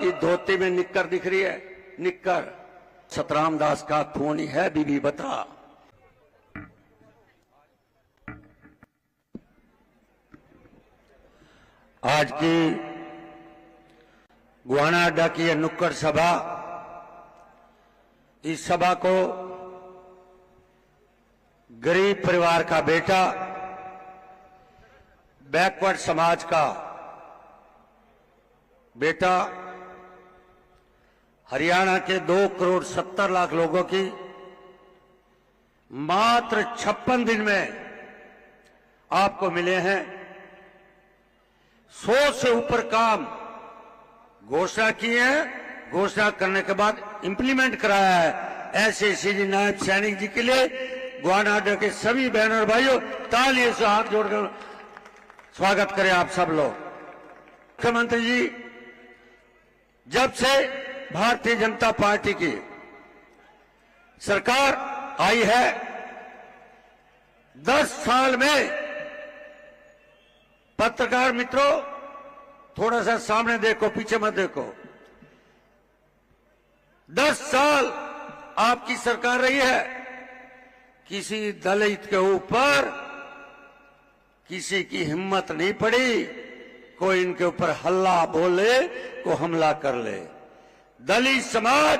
ये धोती में निक्कर दिख रही है, निक्कर सतराम दास का खून ही है बीबी बता। आज की गुआना अड्डा की यह नुक्कड़ सभा, इस सभा को गरीब परिवार का बेटा, बैकवर्ड समाज का बेटा, हरियाणा के 2,70,00,000 लोगों की मात्र 56 दिन में आपको मिले हैं। 100 से ऊपर काम घोषणा किए हैं, घोषणा करने के बाद इंप्लीमेंट कराया है। ऐसे श्री नायब सैनिक जी के लिए गुआना अड्डा के सभी बहन और भाइयों तालियों से हाथ जोड़कर स्वागत करें आप सब लोग। मुख्यमंत्री जी, जब से भारतीय जनता पार्टी की सरकार आई है, 10 साल में, पत्रकार मित्रों थोड़ा सा सामने देखो, पीछे मत देखो, 10 साल आपकी सरकार रही है, किसी दलित के ऊपर किसी की हिम्मत नहीं पड़ी कोई इनके ऊपर हल्ला बोले, को हमला कर ले। दलित समाज,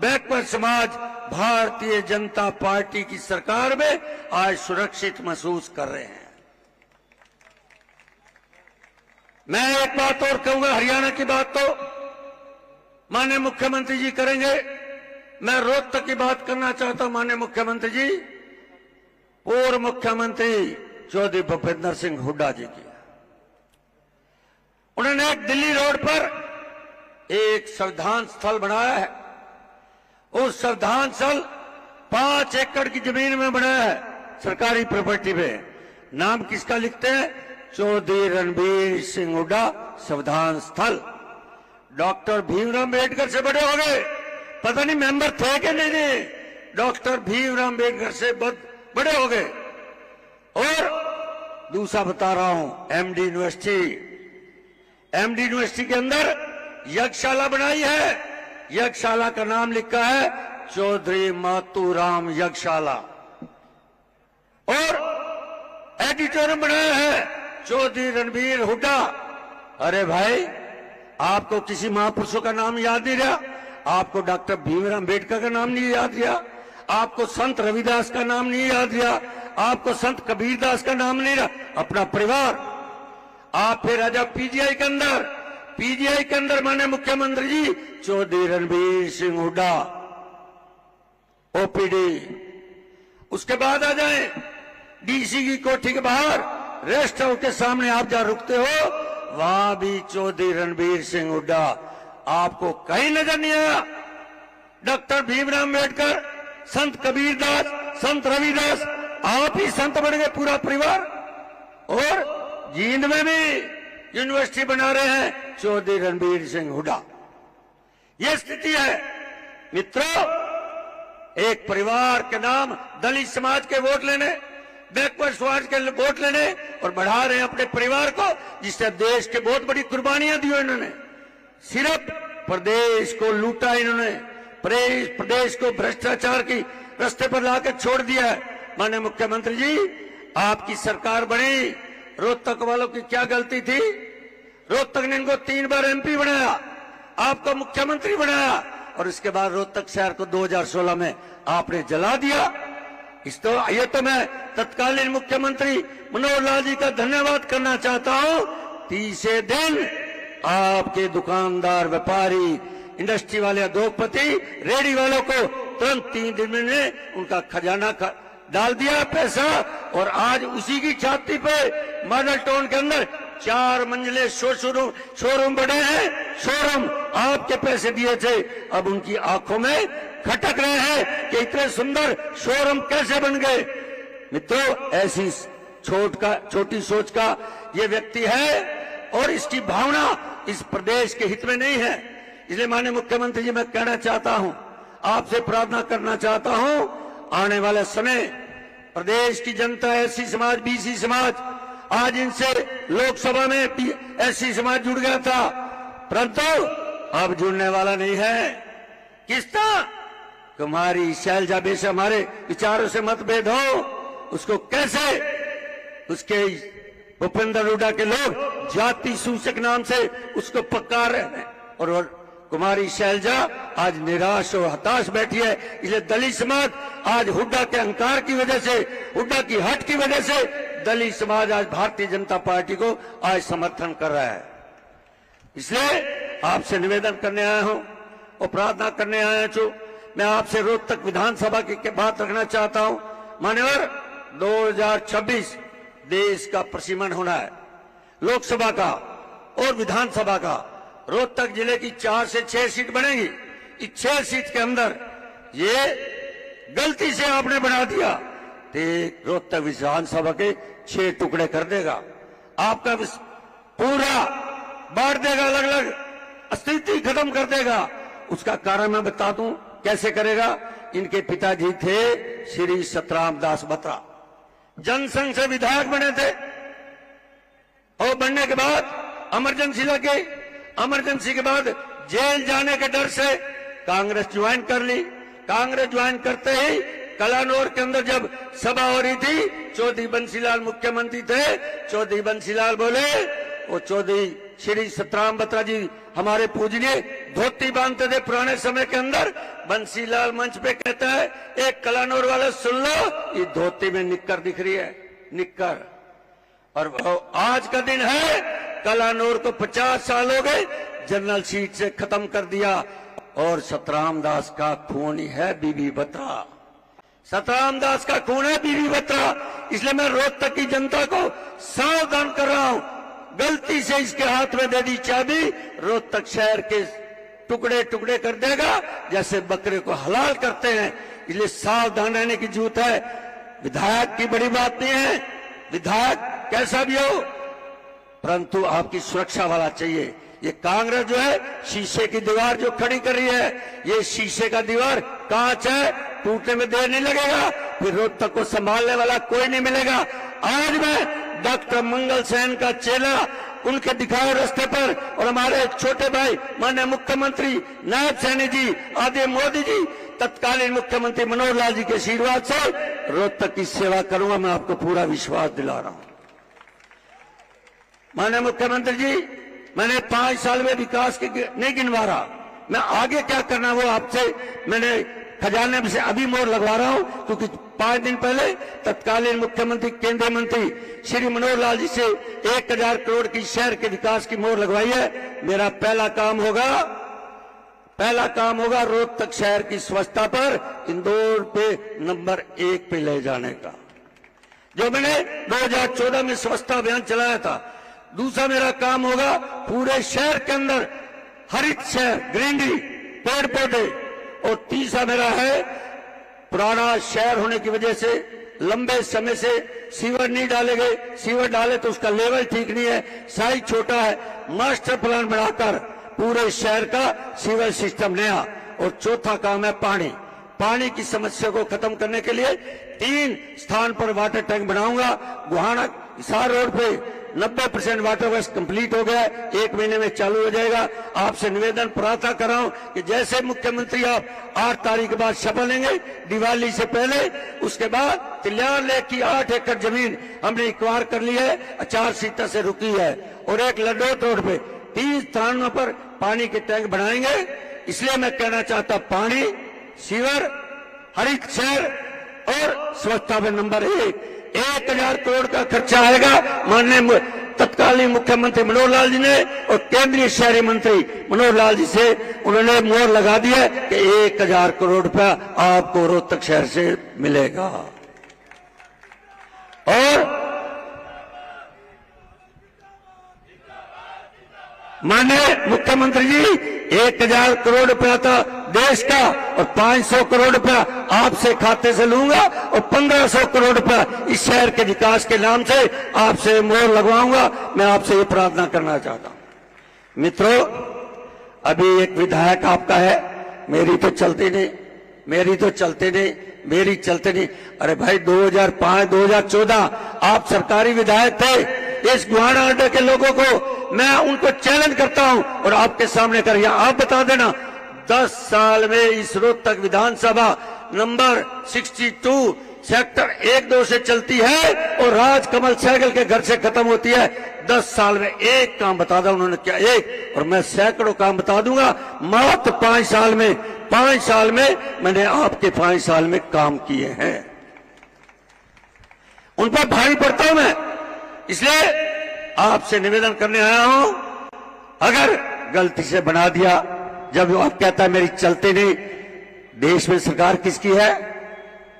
बैकवर्ड समाज भारतीय जनता पार्टी की सरकार में आज सुरक्षित महसूस कर रहे हैं। मैं एक बात और कहूंगा, हरियाणा की बात तो माननीय मुख्यमंत्री जी करेंगे। मैं रोहतक की बात करना चाहता हूं माननीय मुख्यमंत्री जी, पूर्व मुख्यमंत्री चौधरी भूपेंद्र सिंह हुड्डा जी की। उन्होंने एक दिल्ली रोड पर एक संविधान स्थल बनाया है। उस संविधान स्थल 5 एकड़ की जमीन में बनाया है, सरकारी प्रॉपर्टी पे। नाम किसका लिखते हैं? चौधरी रणबीर सिंह हुड्डा संविधान स्थल। डॉक्टर भीमराव अम्बेडकर से बड़े हो गए, पता नहीं मेंबर थे कि नहीं, डॉक्टर भीमराव अम्बेडकर से बड़े हो गए। और दूसरा बता रहा हूं, एमडी यूनिवर्सिटी, एमडी यूनिवर्सिटी के अंदर यज्ञशाला बनाई है। यज्ञशाला का नाम लिखा है चौधरी मातूराम यज्ञशाला। और एडिटोरियम बनाया है चौधरी रणबीर हुड्डा। अरे भाई, आपको किसी महापुरुषों का नाम याद नहीं रहा? आपको डॉक्टर भीमराव अम्बेडकर का नाम नहीं याद रहा? आपको संत रविदास का नाम नहीं याद रहा? आपको संत कबीरदास का नाम नहीं रहा? अपना परिवार। आप फिर राजा पीजीआई के अंदर माननीय मुख्यमंत्री जी चौधरी रणबीर सिंह हुड्डा ओपीडी। उसके बाद आ जाए डीसी की कोठी के बाहर रेस्ट हाउस के सामने आप जहां रुकते हो, वहां भी चौधरी रणबीर सिंह हुड्डा। आपको कहीं नजर नहीं आया? डॉक्टर भीमराव अम्बेडकर, संत कबीरदास, संत रविदास, आप ही संत बन गए पूरा परिवार। और जींद में भी यूनिवर्सिटी बना रहे हैं चौधरी रणबीर सिंह हुड्डा। यह स्थिति है मित्रों। एक परिवार के नाम दलित समाज के वोट लेने, बैकवर्ड समाज के वोट लेने और बढ़ा रहे हैं अपने परिवार को, जिससे देश के बहुत बड़ी कुर्बानियां दी इन्होंने। सिर्फ प्रदेश को लूटा इन्होंने, प्रदेश को भ्रष्टाचार की रास्ते पर लाकर छोड़ दिया है। माननीय मुख्यमंत्री जी, आपकी सरकार बनी, रोहतक वालों की क्या गलती थी? रोहतक ने इनको 3 बार एमपी बनाया, आपको मुख्यमंत्री बनाया, और इसके बाद रोहतक शहर को 2016 में आपने जला दिया। ये तो मैं तत्कालीन मुख्यमंत्री मनोहर लाल जी का धन्यवाद करना चाहता हूं। 30 दिन आपके दुकानदार, व्यापारी, इंडस्ट्री वाले, उद्योगपति, रेडी वालों को तुरंत 3 दिन में उनका खजाना डाल दिया पैसा। और आज उसी की छाती पे मॉडल टाउन के अंदर 4 मंजिले शोरूम बने हैं। शोरूम आपके पैसे दिए थे, अब उनकी आंखों में खटक रहे हैं कि इतने सुंदर शोरूम कैसे बन गए। मित्रों, ऐसी छोटी सोच का ये व्यक्ति है और इसकी भावना इस प्रदेश के हित में नहीं है। इसलिए माननीय मुख्यमंत्री जी, मैं कहना चाहता हूं, आपसे प्रार्थना करना चाहता हूं, आने वाले समय प्रदेश की जनता, एससी समाज, बीसी समाज, आज इनसे लोकसभा में एससी समाज जुड़ गया था, परंतु अब जुड़ने वाला नहीं है। किसका? कुमारी शैलजा बेशक हमारे विचारों से मतभेद हो, उसको कैसे उसके भूपेंद्र हुड्डा के लोग जाति सूचक नाम से उसको पक्का रहे हैं, और कुमारी शैलजा आज निराश और हताश बैठी है। इसलिए दलित समाज आज हुड्डा के अहंकार की वजह से, हुड्डा की हट की वजह से दलित समाज आज भारतीय जनता पार्टी को आज समर्थन कर रहा है। इसलिए आपसे निवेदन करने आया हूं और प्रार्थना करने आया हूं। मैं आपसे रोहतक विधानसभा की बात रखना चाहता हूं। मान्यवर, 2026 देश का प्रशिमन होना है, लोकसभा का और विधानसभा का। रोहतक जिले की 4 से 6 सीट बनेगी। इस 6 सीट के अंदर ये गलती से आपने बना दिया तो रोहतक विधानसभा के 6 टुकड़े कर देगा, आपका पूरा बांट देगा, अलग अलग अस्तित्व खत्म कर देगा। उसका कारण मैं बता दूं कैसे करेगा। इनके पिताजी थे श्री सतराम दास बत्रा, जनसंघ से विधायक बने थे और बनने के बाद इमरजेंसी लगे। इमरजेंसी के बाद जेल जाने के डर से कांग्रेस ज्वाइन कर ली। कांग्रेस ज्वाइन करते ही कलानौर के अंदर जब सभा हो रही थी, चौधरी बंसीलाल मुख्यमंत्री थे। चौधरी बंसीलाल बोले, वो चौधरी श्री सतराम बत्रा जी हमारे पूजनीय धोती बांधते थे पुराने समय के अंदर। बंसीलाल मंच पे कहता है, एक कलानौर वाले सुन लो, ये धोती में निक्कर दिख रही है, निक्कर। और आज का दिन है, कलानौर को 50 साल हो गए, जनरल सीट से खत्म कर दिया। और सतराम दास का खून ही है बीबी बत्रा, सतराम दास का खून है बीबी बत्रा। इसलिए मैं रोहतक की जनता को सावधान कर रहा हूं, गलती से इसके हाथ में दे दी चाबी, रोहतक शहर के टुकड़े टुकड़े कर देगा, जैसे बकरे को हलाल करते हैं। इसलिए सावधान रहने की जरूरत है। विधायक की बड़ी बात नहीं है, विधायक कैसा भी हो, परंतु आपकी सुरक्षा वाला चाहिए। ये कांग्रेस जो है शीशे की दीवार जो खड़ी कर रही है, ये शीशे का दीवार कांच है, टूटने में देर नहीं लगेगा, फिर रोहतक को संभालने वाला कोई नहीं मिलेगा। आज मैं डॉक्टर मंगल सेन का चेला, उनके दिखाए रास्ते पर, और हमारे छोटे भाई माननीय मुख्यमंत्री नायब सैनी जी, आदि मोदी जी, तत्कालीन मुख्यमंत्री मनोहर लाल जी के आशीर्वाद से रोहतक की सेवा करूंगा। मैं आपको पूरा विश्वास दिला रहा हूं। माननीय मुख्यमंत्री जी, मैंने 5 साल में विकास की नहीं गिनवा रहा, मैं आगे क्या करना वो आपसे मैंने खजाने में से अभी मोहर लगवा रहा हूं, क्योंकि 5 दिन पहले तत्कालीन मुख्यमंत्री केंद्रीय मंत्री श्री मनोहर लाल जी से 1000 करोड़ की शहर के विकास की मोहर लगवाई है। मेरा पहला काम होगा रोहतक शहर की स्वच्छता पर इंदौर पे नंबर 1 पे ले जाने का, जो मैंने 2014 में स्वच्छता अभियान चलाया था। दूसरा मेरा काम होगा पूरे शहर के अंदर हरित शहर, ग्रीनरी, पेड़ पौधे। और तीसरा मेरा है, पुराना शहर होने की वजह से लंबे समय से सीवर नहीं डाले गए, सीवर डाले तो उसका लेवल ठीक नहीं है, साइज छोटा है, मास्टर प्लान बनाकर पूरे शहर का सीवर सिस्टम नया। और चौथा काम है पानी की समस्या को खत्म करने के लिए 3 स्थान पर वाटर टैंक बनाऊंगा। गुहाना हिसार रोड पे 90% वाटर वर्क्स कंप्लीट हो गया, 1 महीने में चालू हो जाएगा। आपसे निवेदन प्रार्थना कर रहा हूं कि जैसे मुख्यमंत्री आप 8 तारीख के बाद शपथ लेंगे, दिवाली से पहले, उसके बाद तिल्यार लेक की 8 एकड़ जमीन हमने एक्वायर कर ली है, आचारसंहिता से रुकी है। और एक लडोट रोड पे 3 स्थानों पर पानी के टैंक बनाएंगे। इसलिए मैं कहना चाहता, पानी, सीवर, हरित शहर और स्वच्छता में नंबर 1। 1000 करोड़ का खर्चा आएगा। माननीय तत्कालीन मुख्यमंत्री मनोहर लाल जी ने और केंद्रीय शहरी मंत्री मनोहर लाल जी से उन्होंने मोहर लगा दी है कि 1000 करोड़ रुपया आपको रोहतक शहर से मिलेगा। और माननीय मुख्यमंत्री जी, 1000 करोड़ रुपया था देश का और 500 करोड़ रुपया आपसे खाते से लूंगा और 1500 करोड़ रुपया इस शहर के विकास के नाम से आपसे मोहर लगवाऊंगा। मैं आपसे ये प्रार्थना करना चाहता हूं। मित्रों, अभी एक विधायक आपका है, मेरी तो चलती नहीं, मेरी चलते नहीं। अरे भाई, 2005 2014 आप सरकारी विधायक थे। इस गुहाना अड्डे के लोगों को मैं उनको चैलेंज करता हूं और आपके सामने कर यहाँ आप बता देना 10 साल में इस रोहतक विधानसभा नंबर 62 सेक्टर 1-2 से चलती है और राजकमल सहगल के घर से खत्म होती है। 10 साल में एक काम बता दो उन्होंने क्या, एक, और मैं सैकड़ों काम बता दूंगा। मात्र 5 साल में मैंने आपके 5 साल में काम किए हैं। उन पर भारी पड़ता हूं मैं, इसलिए आपसे निवेदन करने आया हूं, अगर गलती से बना दिया, जब आप कहता है मेरी चलते नहीं, देश में सरकार किसकी है?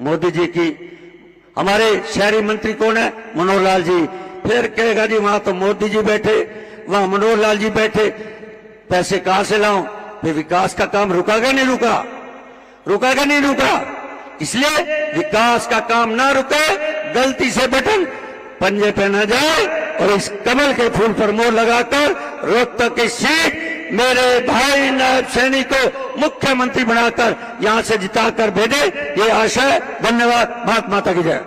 मोदी जी की। हमारे शहरी मंत्री कौन है? मनोहर लाल जी। फिर कहेगा जी वहां तो मोदी जी बैठे, वहां मनोहर लाल जी बैठे, पैसे कहां से लाऊं? फिर विकास का काम रुकागा नहीं रुका। इसलिए विकास का काम ना रुके, गलती से बटन पंजे पे न जाए और इस कमल के फूल पर मोहर लगाकर रोहतक की सीट मेरे भाई नायब सैनी को मुख्यमंत्री बनाकर यहां से जिताकर भेजे, ये आशा है। धन्यवाद। भारत माता की जय।